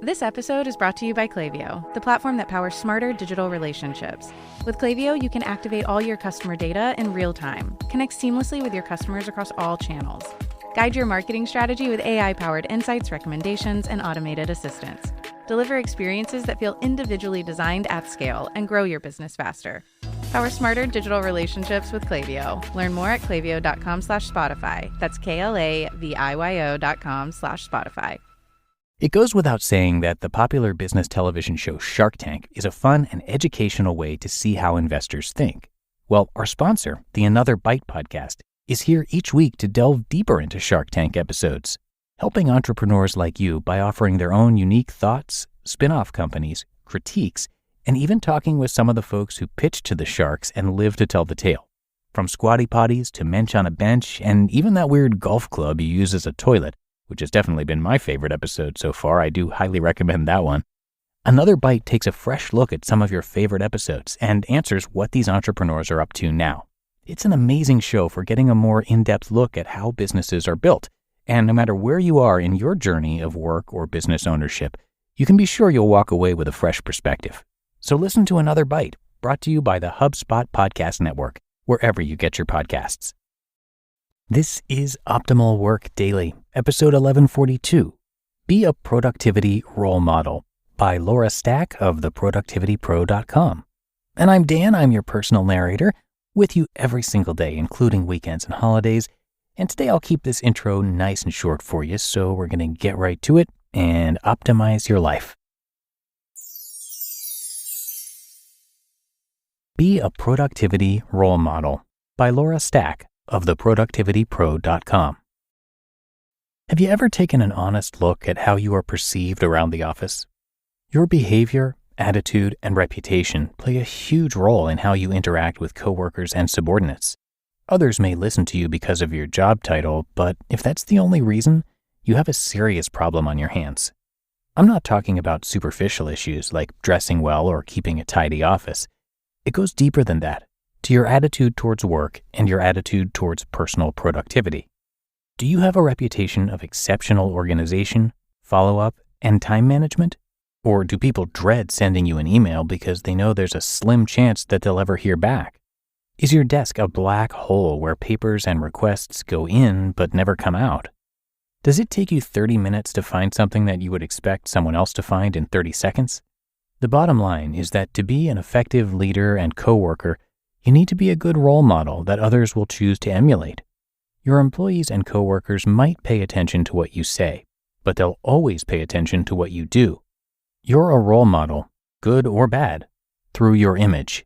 This episode is brought to you by Klaviyo, the platform that powers smarter digital relationships. With Klaviyo, you can activate all your customer data in real time, connect seamlessly with your customers across all channels, guide your marketing strategy with AI-powered insights, recommendations, and automated assistance, deliver experiences that feel individually designed at scale, and grow your business faster. Power smarter digital relationships with Klaviyo. Learn more at klaviyo.com/Spotify. That's KLAVIYO.com/Spotify. It goes without saying that the popular business television show Shark Tank is a fun and educational way to see how investors think. Well, our sponsor, the Another Bite podcast, is here each week to delve deeper into Shark Tank episodes, helping entrepreneurs like you by offering their own unique thoughts, spin-off companies, critiques, and even talking with some of the folks who pitched to the sharks and live to tell the tale. From squatty potties to mensch on a bench, and even that weird golf club you use as a toilet, which has definitely been my favorite episode so far. I do highly recommend that one. Another Bite takes a fresh look at some of your favorite episodes and answers what these entrepreneurs are up to now. It's an amazing show for getting a more in-depth look at how businesses are built. And no matter where you are in your journey of work or business ownership, you can be sure you'll walk away with a fresh perspective. So listen to Another Bite, brought to you by the HubSpot Podcast Network, wherever you get your podcasts. This is Optimal Work Daily, episode 1142, Be a Productivity Role Model, by Laura Stack of theproductivitypro.com. And I'm Dan, I'm your personal narrator, with you every single day, including weekends and holidays. And today I'll keep this intro nice and short for you, so we're going to get right to it and optimize your life. Be a Productivity Role Model, by Laura Stack of theproductivitypro.com. Have you ever taken an honest look at how you are perceived around the office? Your behavior, attitude, and reputation play a huge role in how you interact with coworkers and subordinates. Others may listen to you because of your job title, but if that's the only reason, you have a serious problem on your hands. I'm not talking about superficial issues like dressing well or keeping a tidy office. It goes deeper than that, to your attitude towards work and your attitude towards personal productivity. Do you have a reputation of exceptional organization, follow-up, and time management? Or do people dread sending you an email because they know there's a slim chance that they'll ever hear back? Is your desk a black hole where papers and requests go in but never come out? Does it take you 30 minutes to find something that you would expect someone else to find in 30 seconds? The bottom line is that to be an effective leader and coworker, you need to be a good role model that others will choose to emulate. Your employees and coworkers might pay attention to what you say, but they'll always pay attention to what you do. You're a role model, good or bad, through your image.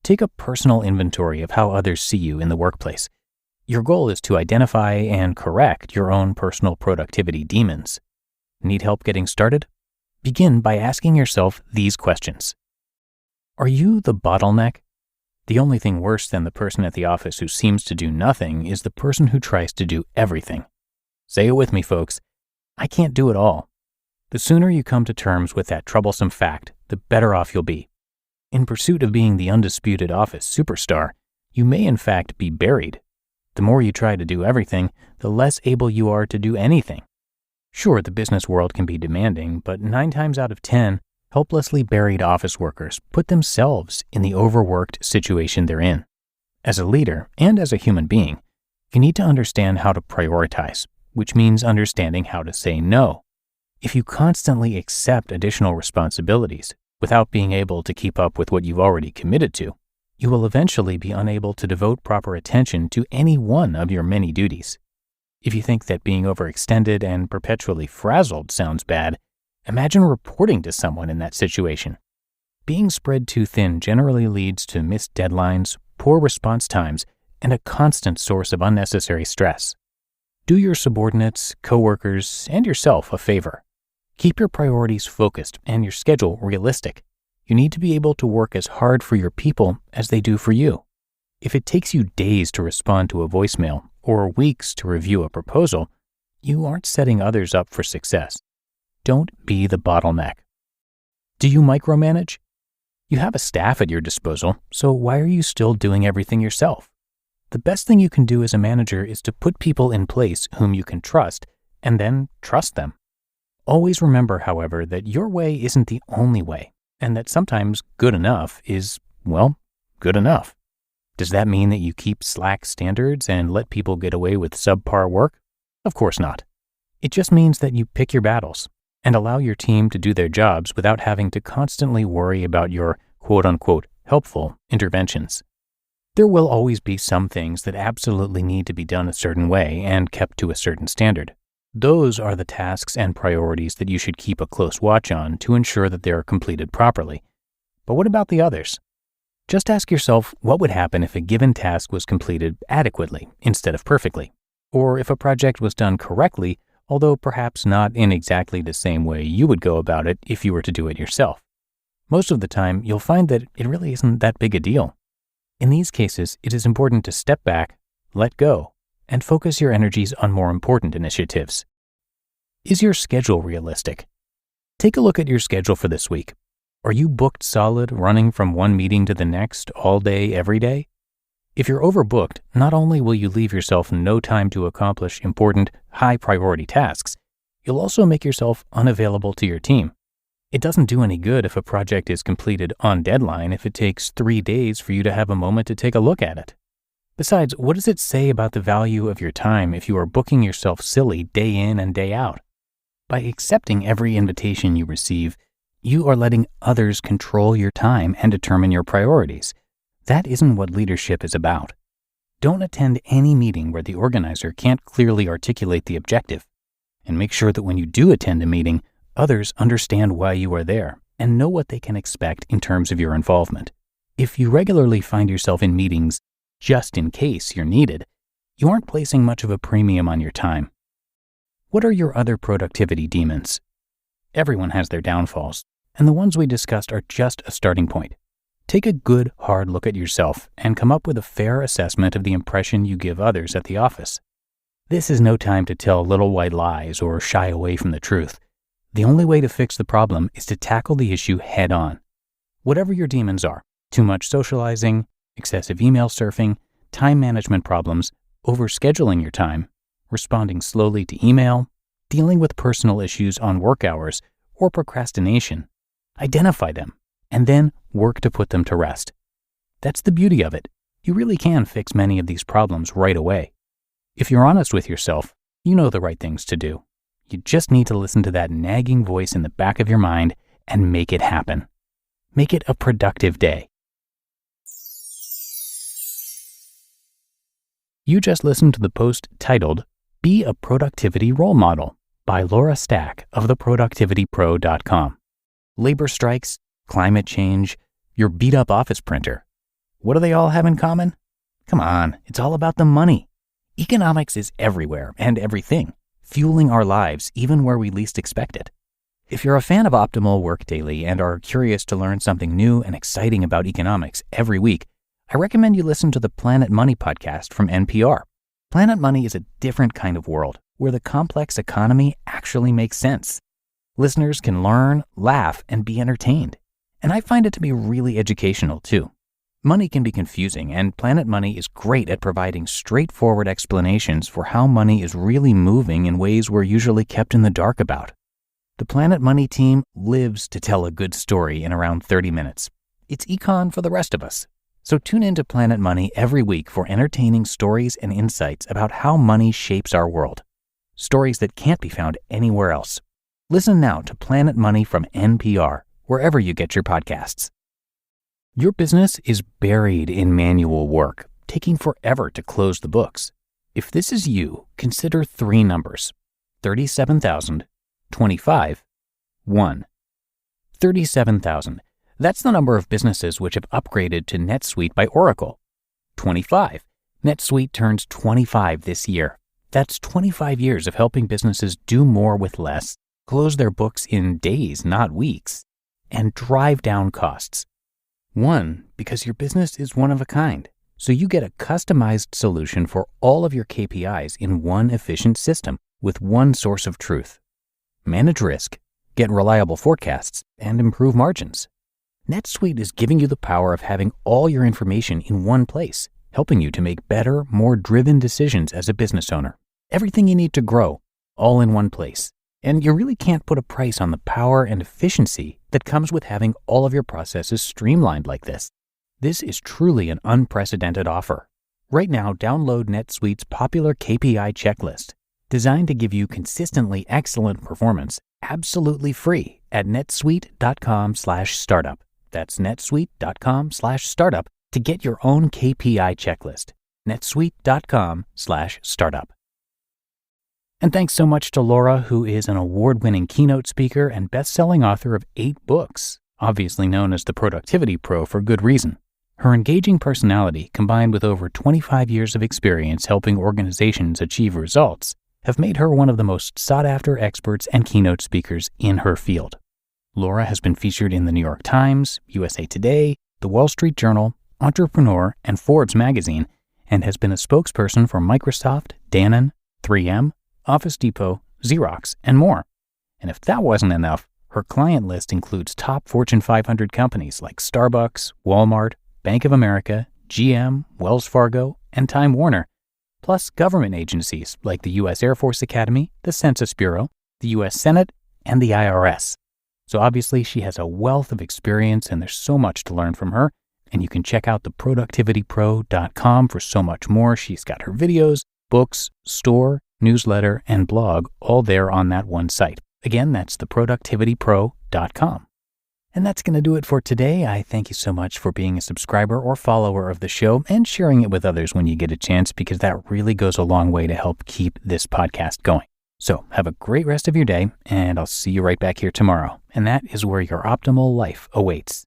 Take a personal inventory of how others see you in the workplace. Your goal is to identify and correct your own personal productivity demons. Need help getting started? Begin by asking yourself these questions. Are you the bottleneck? The only thing worse than the person at the office who seems to do nothing is the person who tries to do everything. Say it with me, folks. I can't do it all. The sooner you come to terms with that troublesome fact, the better off you'll be. In pursuit of being the undisputed office superstar, you may in fact be buried. The more you try to do everything, the less able you are to do anything. Sure, the business world can be demanding, but 9 times out of 10, helplessly buried office workers put themselves in the overworked situation they're in. As a leader and as a human being, you need to understand how to prioritize, which means understanding how to say no. If you constantly accept additional responsibilities without being able to keep up with what you've already committed to, you will eventually be unable to devote proper attention to any one of your many duties. If you think that being overextended and perpetually frazzled sounds bad, imagine reporting to someone in that situation. Being spread too thin generally leads to missed deadlines, poor response times, and a constant source of unnecessary stress. Do your subordinates, coworkers, and yourself a favor. Keep your priorities focused and your schedule realistic. You need to be able to work as hard for your people as they do for you. If it takes you days to respond to a voicemail or weeks to review a proposal, you aren't setting others up for success. Don't be the bottleneck. Do you micromanage? You have a staff at your disposal, so why are you still doing everything yourself? The best thing you can do as a manager is to put people in place whom you can trust and then trust them. Always remember, however, that your way isn't the only way, and that sometimes good enough is, well, good enough. Does that mean that you keep slack standards and let people get away with subpar work? Of course not. It just means that you pick your battles and allow your team to do their jobs without having to constantly worry about your quote-unquote helpful interventions. There will always be some things that absolutely need to be done a certain way and kept to a certain standard. Those are the tasks and priorities that you should keep a close watch on to ensure that they are completed properly. But what about the others? Just ask yourself what would happen if a given task was completed adequately instead of perfectly, or if a project was done correctly, although perhaps not in exactly the same way you would go about it if you were to do it yourself. Most of the time, you'll find that it really isn't that big a deal. In these cases, it is important to step back, let go, and focus your energies on more important initiatives. Is your schedule realistic? Take a look at your schedule for this week. Are you booked solid, running from one meeting to the next all day, every day? If you're overbooked, not only will you leave yourself no time to accomplish important, high-priority tasks, you'll also make yourself unavailable to your team. It doesn't do any good if a project is completed on deadline if it takes 3 days for you to have a moment to take a look at it. Besides, what does it say about the value of your time if you are booking yourself silly day in and day out? By accepting every invitation you receive, you are letting others control your time and determine your priorities. That isn't what leadership is about. Don't attend any meeting where the organizer can't clearly articulate the objective. And make sure that when you do attend a meeting, others understand why you are there and know what they can expect in terms of your involvement. If you regularly find yourself in meetings just in case you're needed, you aren't placing much of a premium on your time. What are your other productivity demons? Everyone has their downfalls, and the ones we discussed are just a starting point. Take a good, hard look at yourself and come up with a fair assessment of the impression you give others at the office. This is no time to tell little white lies or shy away from the truth. The only way to fix the problem is to tackle the issue head on. Whatever your demons are, too much socializing, excessive email surfing, time management problems, overscheduling your time, responding slowly to email, dealing with personal issues on work hours, or procrastination, identify them, and then work to put them to rest. That's the beauty of it. You really can fix many of these problems right away. If you're honest with yourself, you know the right things to do. You just need to listen to that nagging voice in the back of your mind and make it happen. Make it a productive day. You just listened to the post titled, Be a Productivity Role Model by Laura Stack of theproductivitypro.com. Labor strikes, climate change, your beat-up office printer. What do they all have in common? Come on, it's all about the money. Economics is everywhere and everything, fueling our lives even where we least expect it. If you're a fan of Optimal Work Daily and are curious to learn something new and exciting about economics every week, I recommend you listen to the Planet Money podcast from NPR. Planet Money is a different kind of world where the complex economy actually makes sense. Listeners can learn, laugh, and be entertained. And I find it to be really educational too. Money can be confusing, and Planet Money is great at providing straightforward explanations for how money is really moving in ways we're usually kept in the dark about. The Planet Money team lives to tell a good story in around 30 minutes. It's econ for the rest of us. So tune into Planet Money every week for entertaining stories and insights about how money shapes our world. Stories that can't be found anywhere else. Listen now to Planet Money from NPR, wherever you get your podcasts. Your business is buried in manual work, taking forever to close the books. If this is you, consider 3 numbers: 37,000, 25, 1. 37,000. That's the number of businesses which have upgraded to NetSuite by Oracle. 25. NetSuite turns 25 this year. That's 25 years of helping businesses do more with less, close their books in days, not weeks, and drive down costs. 1, because your business is one of a kind, so you get a customized solution for all of your KPIs in one efficient system with one source of truth. Manage risk, get reliable forecasts, and improve margins. NetSuite is giving you the power of having all your information in one place, helping you to make better, more driven decisions as a business owner. Everything you need to grow, all in one place. And you really can't put a price on the power and efficiency that comes with having all of your processes streamlined like this. This is truly an unprecedented offer. Right now, download NetSuite's popular KPI checklist, designed to give you consistently excellent performance, absolutely free at netsuite.com/startup. That's netsuite.com/startup to get your own KPI checklist. netsuite.com/startup. And thanks so much to Laura, who is an award-winning keynote speaker and best-selling author of 8 books, obviously known as the Productivity Pro for good reason. Her engaging personality, combined with over 25 years of experience helping organizations achieve results, have made her one of the most sought-after experts and keynote speakers in her field. Laura has been featured in the New York Times, USA Today, The Wall Street Journal, Entrepreneur, and Forbes magazine, and has been a spokesperson for Microsoft, Danone, 3M, Office Depot, Xerox, and more. And if that wasn't enough, her client list includes top Fortune 500 companies like Starbucks, Wal-Mart, Bank of America, GM, Wells Fargo, and Time Warner, plus government agencies like the U.S. Air Force Academy, the Census Bureau, the U.S. Senate, and the IRS. So obviously she has a wealth of experience and there's so much to learn from her. And you can check out theproductivitypro.com for so much more. She's got her videos, books, store, newsletter, and blog all there on that one site. Again, that's theproductivitypro.com. And that's going to do it for today. I thank you so much for being a subscriber or follower of the show and sharing it with others when you get a chance, because that really goes a long way to help keep this podcast going. So have a great rest of your day, and I'll see you right back here tomorrow. And that is where your optimal life awaits.